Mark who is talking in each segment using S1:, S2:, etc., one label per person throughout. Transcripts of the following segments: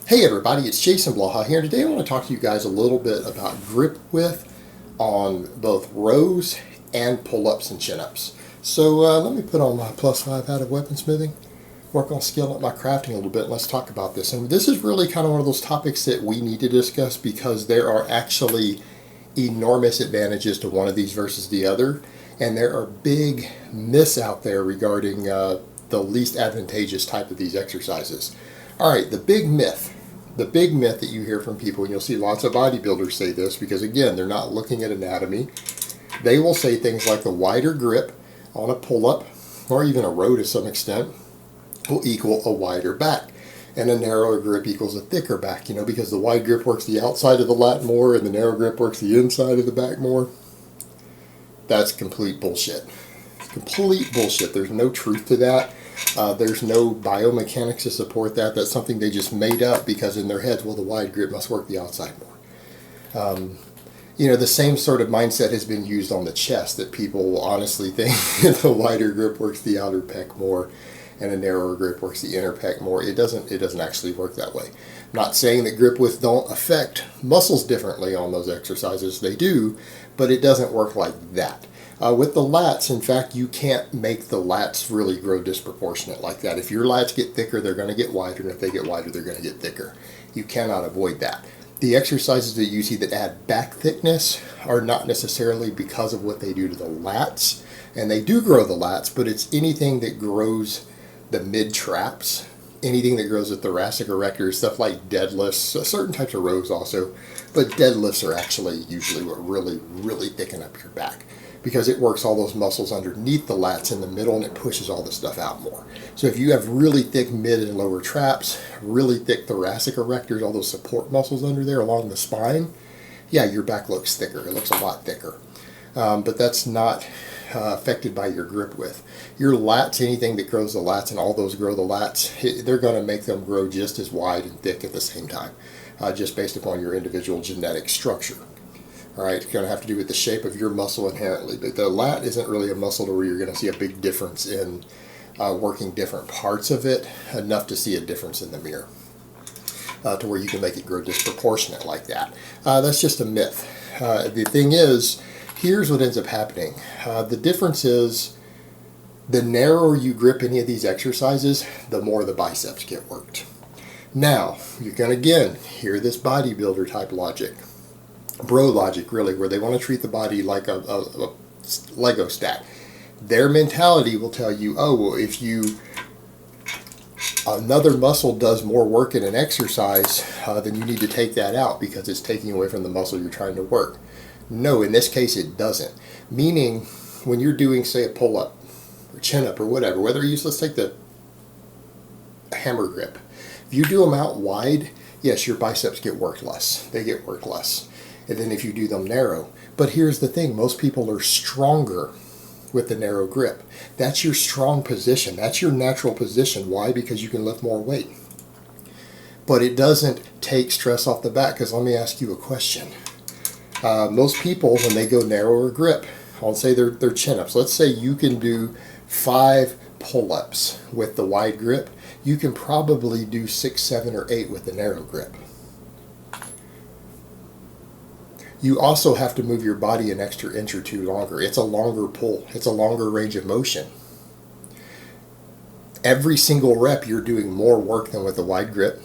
S1: Hey everybody, it's Jason Blaha here. Today I want to talk to you guys a little bit about grip width on both rows and pull-ups and chin-ups. So let me put on my +5 hat of weaponsmithing, work on scaling up my crafting a little bit, and let's talk about this. And this is really kind of one of those topics that we need to discuss because there are actually enormous advantages to one of these versus the other, and there are big myths out there regarding the least advantageous type of these exercises. All right, the big myth that you hear from people, and you'll see lots of bodybuilders say this because, again, they're not looking at anatomy. They will say things like the wider grip on a pull-up, or even a row to some extent, will equal a wider back. And a narrower grip equals a thicker back, because the wide grip works the outside of the lat more and the narrow grip works the inside of the back more. That's complete bullshit. Complete bullshit. There's no truth to that. There's no biomechanics to support that. That's something they just made up because in their heads, well, the wide grip must work the outside more. The same sort of mindset has been used on the chest, that people will honestly think the wider grip works the outer pec more and a narrower grip works the inner pec more. It doesn't actually work that way. I'm not saying that grip width don't affect muscles differently on those exercises. They do, but it doesn't work like that. With the lats, in fact, you can't make the lats really grow disproportionate like that. If your lats get thicker, they're going to get wider, and if they get wider, they're going to get thicker. You cannot avoid that. The exercises that you see that add back thickness are not necessarily because of what they do to the lats, and they do grow the lats, but it's anything that grows the mid-traps, anything that grows the thoracic erectors, stuff like deadlifts, certain types of rows also, but deadlifts are actually usually what really thicken up your back, because it works all those muscles underneath the lats in the middle and it pushes all the stuff out more. So if you have really thick mid and lower traps, really thick thoracic erectors, all those support muscles under there along the spine, yeah, your back looks thicker. It looks a lot thicker. But that's not affected by your grip width. Your lats, anything that grows the lats, and all those grow the lats, they're going to make them grow just as wide and thick at the same time, just based upon your individual genetic structure. All right, it's going to have to do with the shape of your muscle inherently, but the lat isn't really a muscle to where you're going to see a big difference in working different parts of it, enough to see a difference in the mirror, to where you can make it grow disproportionate like that. That's just a myth. The thing is, here's what ends up happening. The difference is, the narrower you grip any of these exercises, the more the biceps get worked. Now, you're going to, again, hear this bodybuilder type logic. Bro logic, really, where they want to treat the body like a Lego stack. Their mentality will tell you, oh, well, if another muscle does more work in an exercise, then you need to take that out because it's taking away from the muscle you're trying to work. No, in this case it doesn't. Meaning, when you're doing, say, a pull-up or chin-up or whatever, let's take the hammer grip. If you do them out wide, yes, your biceps get worked less. They get worked less. And then if you do them narrow. But here's the thing, most people are stronger with the narrow grip. That's your strong position. That's your natural position. Why? Because you can lift more weight. But it doesn't take stress off the back, because let me ask you a question. Most people, when they go narrower grip, I'll say they're chin-ups. Let's say you can do 5 pull-ups with the wide grip. You can probably do 6, 7, or 8 with the narrow grip. You also have to move your body an extra inch or two longer. It's a longer pull. It's a longer range of motion. Every single rep, you're doing more work than with the wide grip.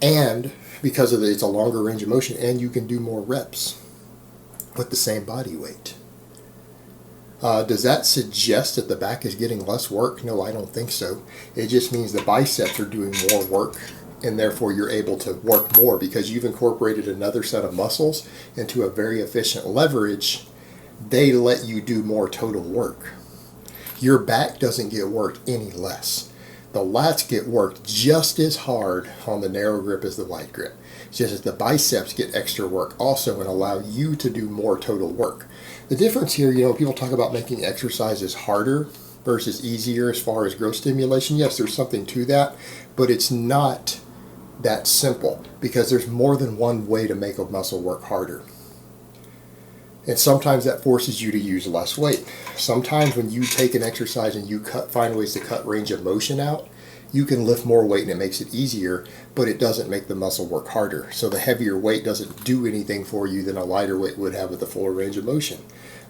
S1: And because of it's a longer range of motion, and you can do more reps with the same body weight. Does that suggest that the back is getting less work? No, I don't think so. It just means the biceps are doing more work, and therefore you're able to work more because you've incorporated another set of muscles into a very efficient leverage. They let you do more total work. Your back doesn't get worked any less. The lats get worked just as hard on the narrow grip as the wide grip. It's just that the biceps get extra work also and allow you to do more total work. The difference here, people talk about making exercises harder versus easier as far as growth stimulation. Yes, there's something to that, but it's not that simple because there's more than one way to make a muscle work harder. And sometimes that forces you to use less weight. Sometimes when you take an exercise and you find ways to cut range of motion out, You can lift more weight and it makes it easier, but it doesn't make the muscle work harder. So the heavier weight doesn't do anything for you than a lighter weight would have with a fuller range of motion.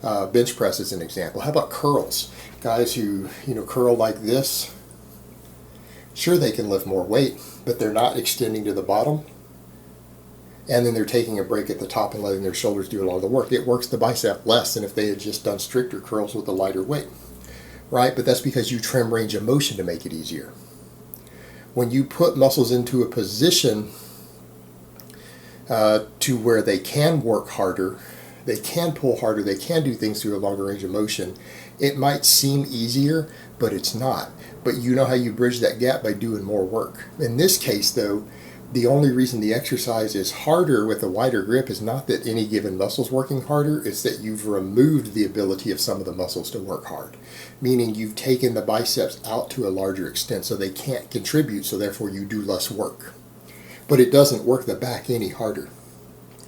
S1: Bench press is an example. How about curls? Guys who curl like this, sure they can lift more weight, but they're not extending to the bottom, and then they're taking a break at the top and letting their shoulders do a lot of the work. It works the bicep less than if they had just done stricter curls with a lighter weight, right? But that's because you trim range of motion to make it easier. When you put muscles into a position to where they can work harder, they can pull harder, they can do things through a longer range of motion, it might seem easier, but it's not. But you know how you bridge that gap by doing more work. In this case, though, the only reason the exercise is harder with a wider grip is not that any given muscle's working harder, it's that you've removed the ability of some of the muscles to work hard. Meaning you've taken the biceps out to a larger extent so they can't contribute, so therefore you do less work. But it doesn't work the back any harder.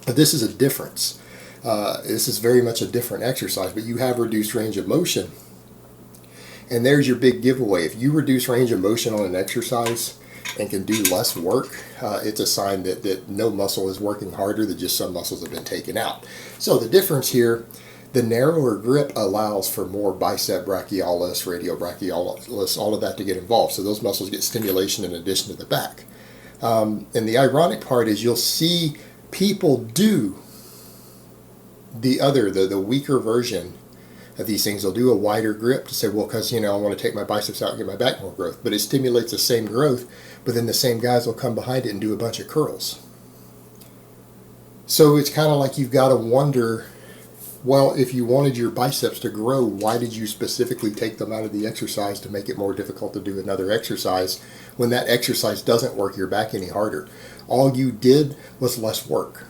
S1: But this is a difference. This is very much a different exercise, but you have reduced range of motion. And there's your big giveaway. If you reduce range of motion on an exercise and can do less work, it's a sign that no muscle is working harder, that just some muscles have been taken out. So the difference here, the narrower grip allows for more bicep brachialis, radial brachialis, all of that to get involved. So those muscles get stimulation in addition to the back. And the ironic part is you'll see people do the weaker version of these things. They'll do a wider grip to say, well, because I want to take my biceps out and get my back more growth. But it stimulates the same growth, but then the same guys will come behind it and do a bunch of curls. So it's kind of like you've got to wonder, well, if you wanted your biceps to grow, why did you specifically take them out of the exercise to make it more difficult to do another exercise when that exercise doesn't work your back any harder? All you did was less work.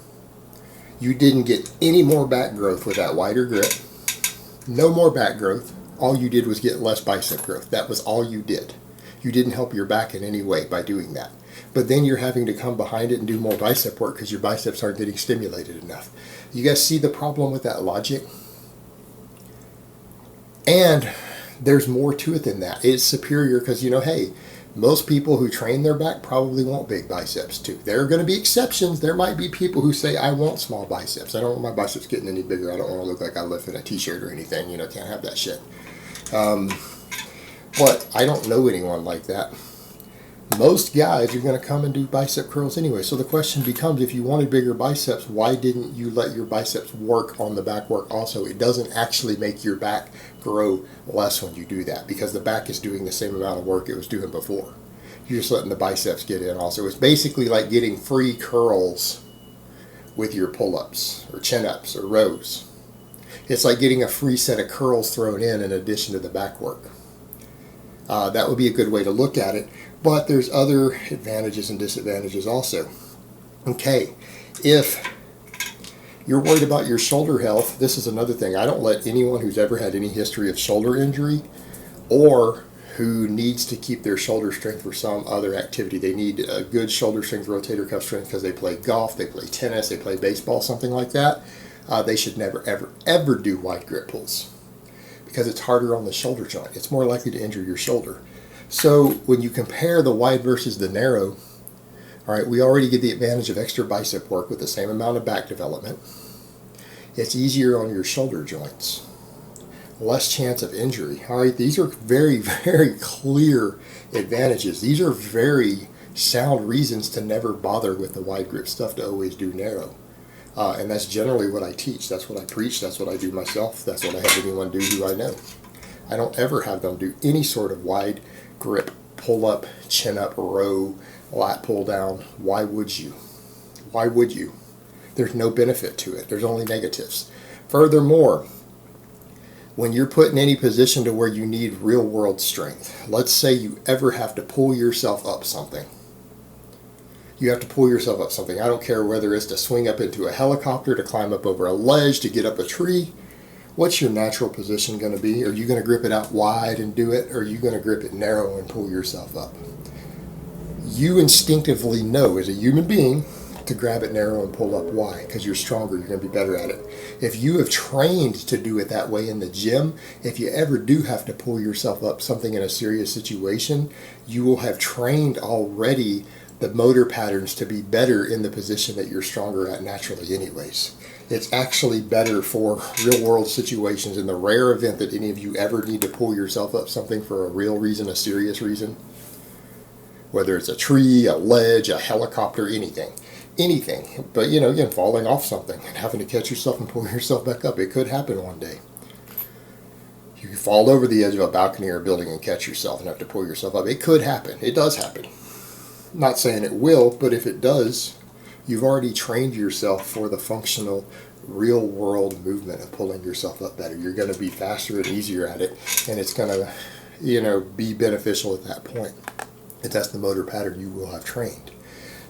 S1: You didn't get any more back growth with that wider grip. No more back growth. All you did was get less bicep growth. That was all you did. You didn't help your back in any way by doing that. But then you're having to come behind it and do more bicep work because your biceps aren't getting stimulated enough. You guys see the problem with that logic? And there's more to it than that. It's superior because, hey, most people who train their back probably want big biceps too. There are going to be exceptions. There might be people who say, I want small biceps. I don't want my biceps getting any bigger. I don't want to look like I lift in a t-shirt or anything. Can't have that shit. But I don't know anyone like that. Most guys are going to come and do bicep curls anyway. So the question becomes, if you wanted bigger biceps, why didn't you let your biceps work on the back work also? It doesn't actually make your back grow less when you do that because the back is doing the same amount of work it was doing before. You're just letting the biceps get in also. It's basically like getting free curls with your pull-ups or chin-ups or rows. It's like getting a free set of curls thrown in addition to the back work. That would be a good way to look at it. But there's other advantages and disadvantages also. Okay, if you're worried about your shoulder health, this is another thing. I don't let anyone who's ever had any history of shoulder injury or who needs to keep their shoulder strength for some other activity. They need a good shoulder strength, rotator cuff strength because they play golf, they play tennis, they play baseball, something like that. They should never, ever, ever do wide grip pulls because it's harder on the shoulder joint. It's more likely to injure your shoulder. So when you compare the wide versus the narrow, all right, we already get the advantage of extra bicep work with the same amount of back development. It's easier on your shoulder joints. Less chance of injury. All right, these are very, very clear advantages. These are very sound reasons to never bother with the wide grip stuff, to always do narrow. And that's generally what I teach. That's what I preach. That's what I do myself. That's what I have anyone do who I know. I don't ever have them do any sort of wide grip, pull up, chin up, row, lat pull down. Why would you? Why would you? There's no benefit to it. There's only negatives. Furthermore, when you're put in any position to where you need real world strength, let's say you ever have to pull yourself up something. You have to pull yourself up something. I don't care whether it's to swing up into a helicopter, to climb up over a ledge, to get up a tree. What's your natural position going to be? Are you going to grip it out wide and do it, or are you going to grip it narrow and pull yourself up? You instinctively know as a human being, to grab it narrow and pull up. Why? Because you're stronger, you're going to be better at it. If you have trained to do it that way in the gym, if you ever do have to pull yourself up something in a serious situation, you will have trained already the motor patterns to be better in the position that you're stronger at naturally anyways. It's actually better for real world situations. In the rare event that any of you ever need to pull yourself up something for a real reason, a serious reason, whether it's a tree, a ledge, a helicopter, anything. But again, falling off something and having to catch yourself and pull yourself back up, it could happen one day. You can fall over the edge of a balcony or a building and catch yourself and have to pull yourself up. It could happen. It does happen. Not saying it will, but if it does, you've already trained yourself for the functional, real world movement of pulling yourself up better. You're going to be faster and easier at it, and it's going to, be beneficial at that point. If that's the motor pattern you will have trained.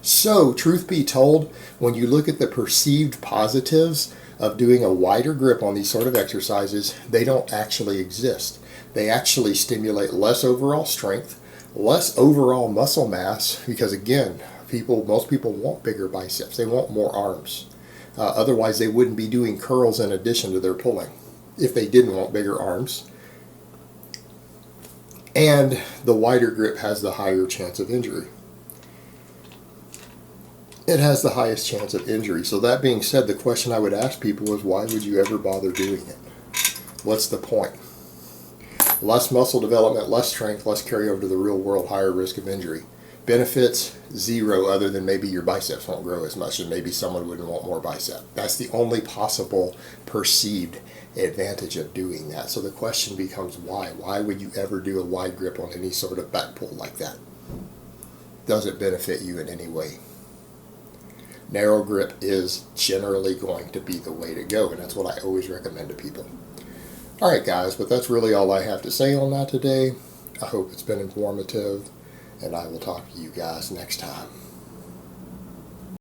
S1: So, truth be told, when you look at the perceived positives of doing a wider grip on these sort of exercises, they don't actually exist. They actually stimulate less overall strength, less overall muscle mass, because again, most people want bigger biceps. They want more arms. Otherwise, they wouldn't be doing curls in addition to their pulling if they didn't want bigger arms. And the wider grip has the higher chance of injury. It has the highest chance of injury. So that being said, the question I would ask people is, why would you ever bother doing it? What's the point? Less muscle development, less strength, less carryover to the real world, higher risk of injury. Benefits, zero, other than maybe your biceps won't grow as much and maybe someone wouldn't want more bicep. That's the only possible perceived advantage of doing that. So the question becomes why? Why would you ever do a wide grip on any sort of back pull like that? Does it benefit you in any way? Narrow grip is generally going to be the way to go, and that's what I always recommend to people. Alright guys, but that's really all I have to say on that today. I hope it's been informative, and I will talk to you guys next time.